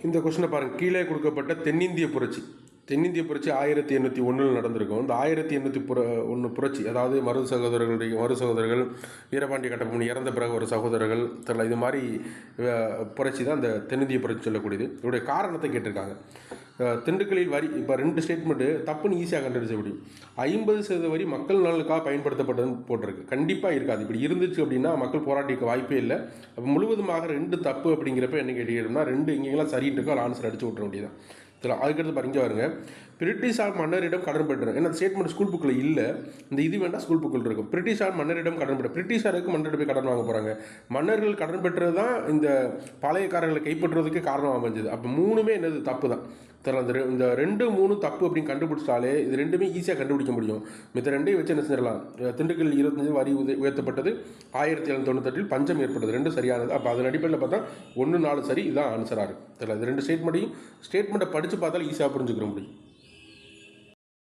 இந்த கொஸ்டினை பாருங்கள். கீழே கொடுக்கப்பட்ட தென்னிந்திய புரட்சி 1801 நடந்திருக்கும். இந்த 1801 புரட்சி, அதாவது மரு சகோதரர்கள் வீரபாண்டிய கட்டபொம்மன் இறந்த பிறகு ஒரு சகோதரர்கள் தெரியல, இது மாதிரி புரட்சி தான் இந்த தென்னிந்திய புரட்சி சொல்லக்கூடியது. இதோடைய காரணத்தை கேட்டிருக்காங்க. திண்டுக்கல்லில் வரி இப்போ 2 ஸ்டேட்மெண்ட்டு தப்புன்னு ஈஸியாக கண்டுபிடிச்ச முடியும். 50% வரி மக்கள் நலனுக்காக பயன்படுத்தப்பட்டதுன்னு போட்டிருக்கு. கண்டிப்பாக இருக்காது. இப்படி இருந்துச்சு அப்படின்னா மக்கள் போராட்டிக்க வாய்ப்பே இல்லை. அப்போ முழுவதுமாக 2 தப்பு அப்படிங்கிறப்ப என்ன கேட்டீங்கன்னா 2 இங்கெல்லாம் சரின்னு இருக்கோ ஆன்சர் அடிச்சு விட்ற வேண்டியதான். இதில் அதுக்கடுத்து பாருங்க வருங்க. பிரிட்டிஷார் மன்னரிடம் கடன் பெற்றனர். ஏன்னா ஸ்டேட்மெண்ட் ஸ்கூல் புக்கில் இல்லை, இந்த இது வேண்டாம் ஸ்கூல் புக்கில் இருக்கும். பிரிட்டிஷார் மன்னரிடம் கடன் பெற்ற, பிரிட்டிஷாருக்கு மன்னரிடம் போய் கடன் வாங்க போகிறாங்க. மன்னர்கள் கடன் பெற்றது தான் இந்த பாளையக்காரர்களை கைப்பற்றுறதுக்கு காரணம் அமைஞ்சது. அப்போ 3மே என்னது தப்பு தான். தெரியல, இந்த 2, 3 தப்பு அப்படின்னு கண்டுபிடிச்சாலே இது 2மே ஈஸியாக கண்டுபிடிக்க முடியும். மித்த 2ஐயும் வச்சு என்ன செஞ்சிடலாம். திண்டுக்கல் 25 வரி உயர்த்தப்பட்டது, 1798 பஞ்சம் ஏற்பட்டது, 2 சரியானது. அப்போ அதன் அடிப்படையில் பார்த்தா 1, 4 சரி, இதுதான் ஆன்சராக இருக்குது. தெரியல, இது 2 ஸ்டேட்மெண்ட்டை படித்து பார்த்தாலும் ஈஸியாக புரிஞ்சுக்கிற முடியும்.